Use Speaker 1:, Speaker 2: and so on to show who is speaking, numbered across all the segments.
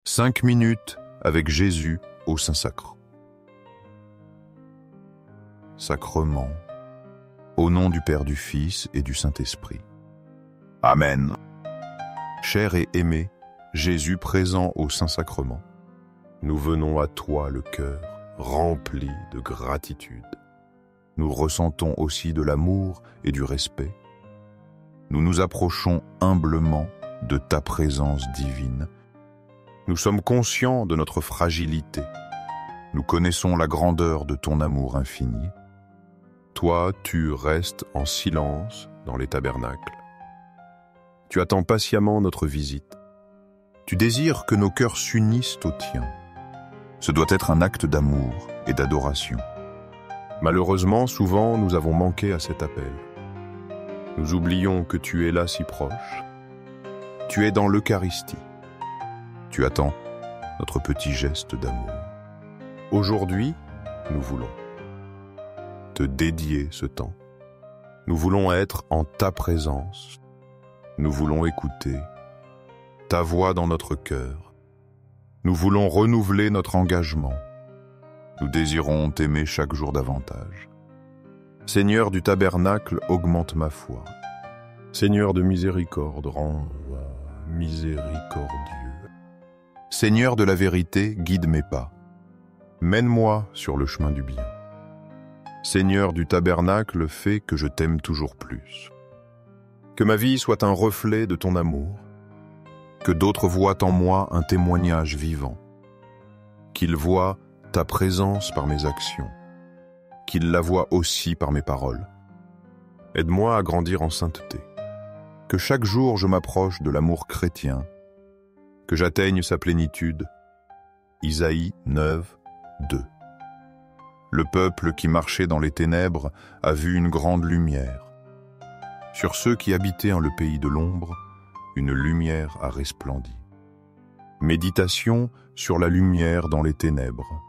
Speaker 1: 5 minutes avec Jésus au Saint-Sacre. Sacrement, au nom du Père, du Fils et du Saint-Esprit. Amen. Cher et aimé, Jésus présent au Saint-Sacrement, nous venons à toi le cœur rempli de gratitude. Nous ressentons aussi de l'amour et du respect. Nous nous approchons humblement de ta présence divine. Nous sommes conscients de notre fragilité. Nous connaissons la grandeur de ton amour infini. Toi, tu restes en silence dans les tabernacles. Tu attends patiemment notre visite. Tu désires que nos cœurs s'unissent au tien. Ce doit être un acte d'amour et d'adoration. Malheureusement, souvent, nous avons manqué à cet appel. Nous oublions que tu es là si proche. Tu es dans l'Eucharistie. Tu attends notre petit geste d'amour. Aujourd'hui, nous voulons te dédier ce temps. Nous voulons être en ta présence. Nous voulons écouter ta voix dans notre cœur. Nous voulons renouveler notre engagement. Nous désirons t'aimer chaque jour davantage. Seigneur du tabernacle, augmente ma foi. Seigneur de miséricorde, rends-moi miséricordieux. Seigneur de la vérité, guide mes pas. Mène-moi sur le chemin du bien. Seigneur du tabernacle, fais que je t'aime toujours plus. Que ma vie soit un reflet de ton amour. Que d'autres voient en moi un témoignage vivant. Qu'ils voient ta présence par mes actions. Qu'ils la voient aussi par mes paroles. Aide-moi à grandir en sainteté. Que chaque jour je m'approche de l'amour chrétien. Que j'atteigne sa plénitude. Isaïe 9, 2. Le peuple qui marchait dans les ténèbres a vu une grande lumière. Sur ceux qui habitaient en le pays de l'ombre, une lumière a resplendi. Méditation sur la lumière dans les ténèbres.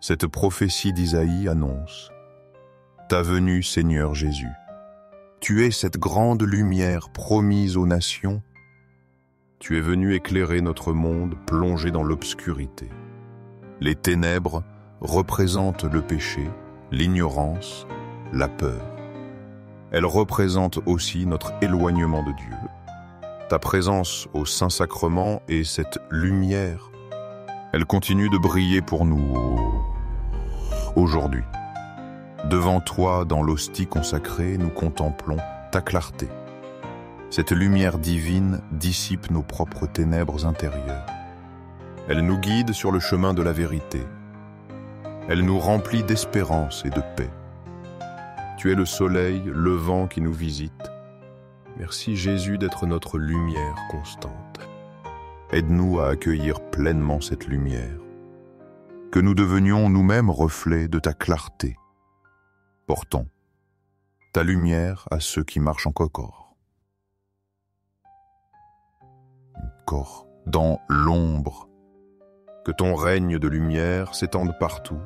Speaker 1: Cette prophétie d'Isaïe annonce « Ta venue, Seigneur Jésus. Tu es cette grande lumière promise aux nations. Tu es venu éclairer notre monde plongé dans l'obscurité. Les ténèbres représentent le péché, l'ignorance, la peur. Elles représentent aussi notre éloignement de Dieu. Ta présence au Saint-Sacrement est cette lumière. Elle continue de briller pour nous aujourd'hui. Devant toi, dans l'hostie consacrée, nous contemplons ta clarté. Cette lumière divine dissipe nos propres ténèbres intérieures. Elle nous guide sur le chemin de la vérité. Elle nous remplit d'espérance et de paix. Tu es le soleil levant qui nous visite. Merci Jésus d'être notre lumière constante. Aide-nous à accueillir pleinement cette lumière. Que nous devenions nous-mêmes reflets de ta clarté. Portons ta lumière à ceux qui marchent encore dans l'ombre. Que ton règne de lumière s'étende partout.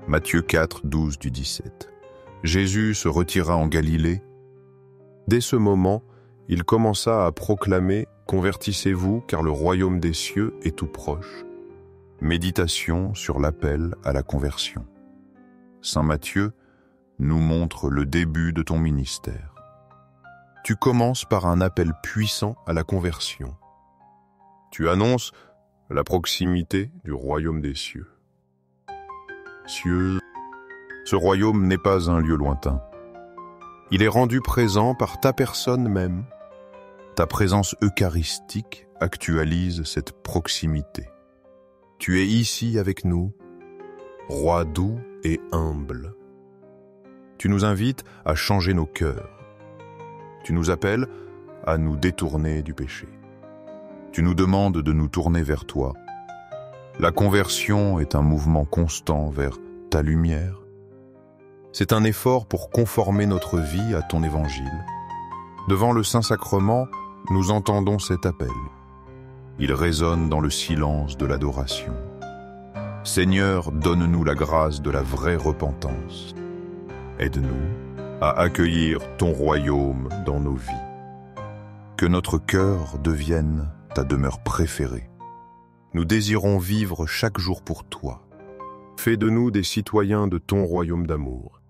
Speaker 1: Matthieu 4, 12 du 17. Jésus se retira en Galilée. Dès ce moment, il commença à proclamer « Convertissez-vous, car le royaume des cieux est tout proche ». Méditation sur l'appel à la conversion. Saint Matthieu nous montre le début de ton ministère. Tu commences par un appel puissant à la conversion. Tu annonces la proximité du royaume des cieux. Cieux, ce royaume n'est pas un lieu lointain. Il est rendu présent par ta personne même. Ta présence eucharistique actualise cette proximité. Tu es ici avec nous, roi doux et humble. Tu nous invites à changer nos cœurs. Tu nous appelles à nous détourner du péché. Tu nous demandes de nous tourner vers toi. La conversion est un mouvement constant vers ta lumière. C'est un effort pour conformer notre vie à ton évangile. Devant le Saint-Sacrement, nous entendons cet appel. Il résonne dans le silence de l'adoration. Seigneur, donne-nous la grâce de la vraie repentance. Aide-nous à accueillir ton royaume dans nos vies. Que notre cœur devienne ta demeure préférée. Nous désirons vivre chaque jour pour toi. Fais de nous des citoyens de ton royaume d'amour.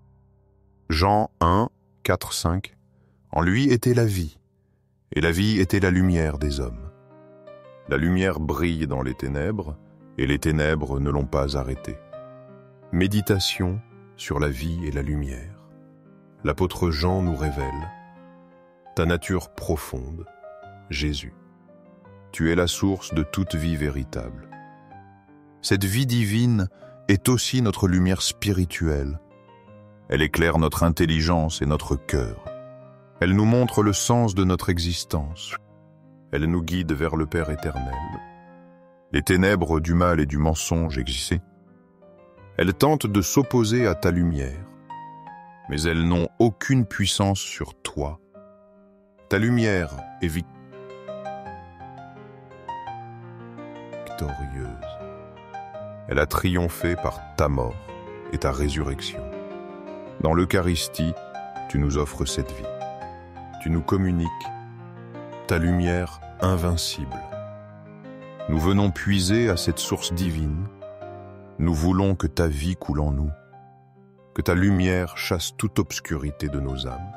Speaker 1: Jean 1, 4, 5. En lui était la vie, et la vie était la lumière des hommes. La lumière brille dans les ténèbres, et les ténèbres ne l'ont pas arrêtée. Méditation sur la vie et la lumière. L'apôtre Jean nous révèle ta nature profonde, Jésus. Tu es la source de toute vie véritable. Cette vie divine est aussi notre lumière spirituelle. Elle éclaire notre intelligence et notre cœur. Elle nous montre le sens de notre existence. Elle nous guide vers le Père éternel. Les ténèbres du mal et du mensonge existaient. Elles tentent de s'opposer à ta lumière, mais elles n'ont aucune puissance sur toi. Ta lumière est victorieuse. Elle a triomphé par ta mort et ta résurrection. Dans l'Eucharistie, tu nous offres cette vie. Tu nous communiques ta lumière invincible. Nous venons puiser à cette source divine. Nous voulons que ta vie coule en nous, que ta lumière chasse toute obscurité de nos âmes.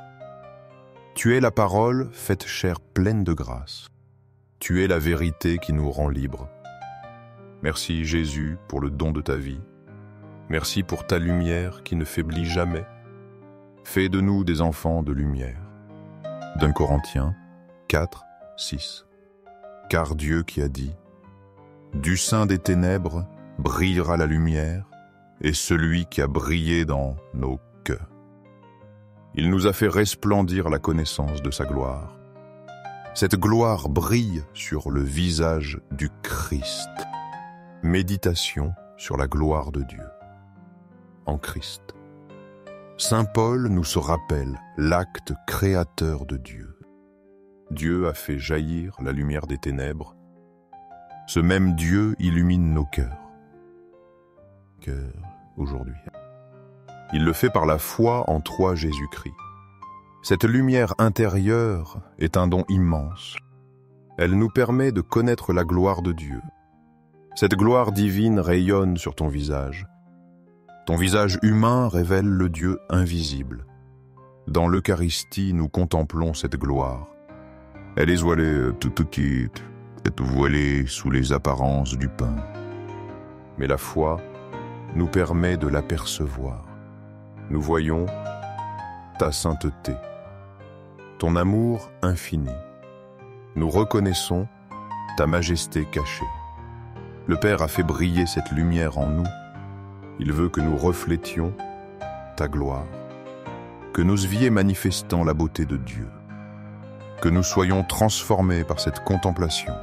Speaker 1: Tu es la parole faite chair pleine de grâce. Tu es la vérité qui nous rend libres. Merci Jésus pour le don de ta vie. Merci pour ta lumière qui ne faiblit jamais. Fais de nous des enfants de lumière. 1 Corinthiens 4, 6. Car Dieu qui a dit « Du sein des ténèbres brillera la lumière, et celui qui a brillé dans nos cœurs. Il nous a fait resplendir la connaissance de sa gloire. Cette gloire brille sur le visage du Christ. » Méditation sur la gloire de Dieu en Christ. Saint Paul nous se rappelle l'acte créateur de Dieu. Dieu a fait jaillir la lumière des ténèbres. Ce même Dieu illumine nos cœurs. Aujourd'hui. Il le fait par la foi en toi, Jésus-Christ. Cette lumière intérieure est un don immense. Elle nous permet de connaître la gloire de Dieu. Cette gloire divine rayonne sur ton visage. Ton visage humain révèle le Dieu invisible. Dans l'Eucharistie, nous contemplons cette gloire. Elle est toute petite, voilée sous les apparences du pain. Mais la foi nous permet de l'apercevoir. Nous voyons ta sainteté, ton amour infini. Nous reconnaissons ta majesté cachée. Le Père a fait briller cette lumière en nous. Il veut que nous reflétions ta gloire, que nous vivions manifestant la beauté de Dieu, que nous soyons transformés par cette contemplation.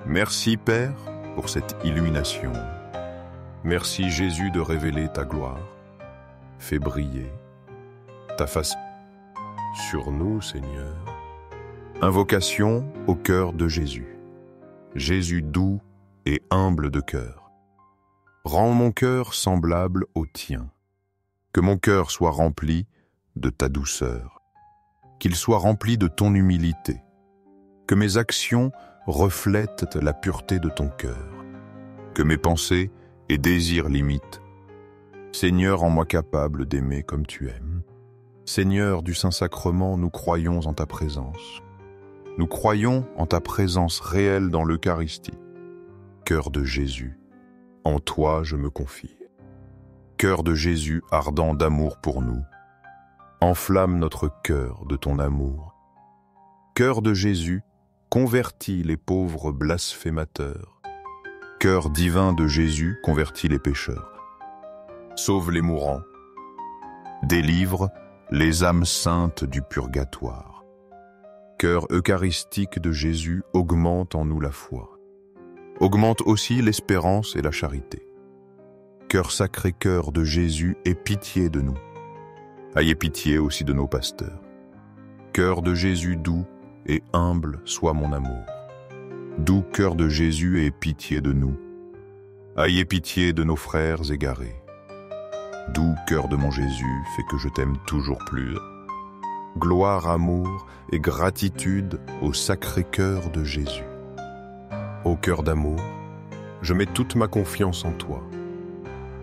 Speaker 1: Merci Père pour cette illumination. Merci Jésus de révéler ta gloire. Fais briller ta face sur nous, Seigneur. Invocation au cœur de Jésus. Jésus doux et humble de cœur. Rends mon cœur semblable au tien. Que mon cœur soit rempli de ta douceur. Qu'il soit rempli de ton humilité. Que mes actions reflètent la pureté de ton cœur. Que mes pensées et désirs l'imitent. Seigneur, rends-moi capable d'aimer comme tu aimes. Seigneur du Saint-Sacrement, nous croyons en ta présence. Nous croyons en ta présence réelle dans l'Eucharistie. Cœur de Jésus, en toi je me confie. Cœur de Jésus ardent d'amour pour nous, enflamme notre cœur de ton amour. Cœur de Jésus, convertis les pauvres blasphémateurs. Cœur divin de Jésus, convertis les pécheurs. Sauve les mourants, délivre les âmes saintes du purgatoire. Cœur eucharistique de Jésus, augmente en nous la foi. Augmente aussi l'espérance et la charité. Cœur Sacré-Cœur de Jésus, aie pitié de nous. Ayez pitié aussi de nos pasteurs. Cœur de Jésus doux et humble soit mon amour. Doux cœur de Jésus, aie pitié de nous. Ayez pitié de nos frères égarés. Doux cœur de mon Jésus, fais que je t'aime toujours plus. Gloire, amour et gratitude au Sacré-Cœur de Jésus. Ô cœur d'amour, Je mets toute ma confiance en toi.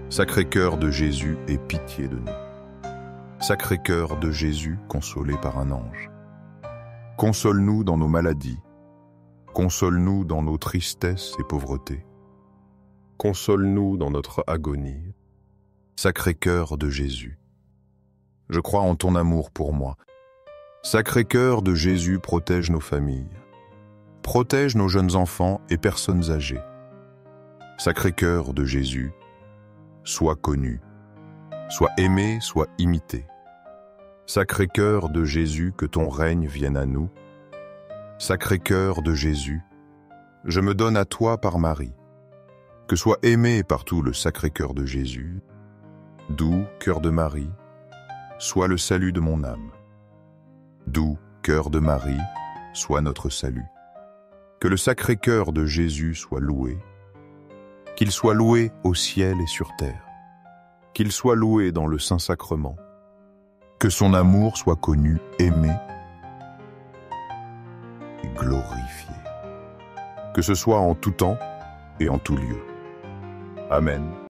Speaker 1: Sacré-Cœur de Jésus, aie pitié de nous. Sacré-Cœur de Jésus, consolé par un ange. Console-nous dans nos maladies. Console-nous dans nos tristesses et pauvretés. Console-nous dans notre agonie. Sacré-Cœur de Jésus, je crois en ton amour pour moi. Sacré-Cœur de Jésus, protège nos familles. Protège nos jeunes enfants et personnes âgées. Sacré-Cœur de Jésus, sois connu, sois aimé, sois imité. Sacré-Cœur de Jésus, que ton règne vienne à nous. Sacré-Cœur de Jésus, je me donne à toi par Marie. Que soit aimé partout le Sacré-Cœur de Jésus. Doux cœur de Marie, sois le salut de mon âme. Doux cœur de Marie, sois notre salut. Que le Sacré-Cœur de Jésus soit loué. Qu'il soit loué au ciel et sur terre. Qu'il soit loué dans le Saint-Sacrement. Que son amour soit connu, aimé et glorifié. Que ce soit en tout temps et en tout lieu. Amen.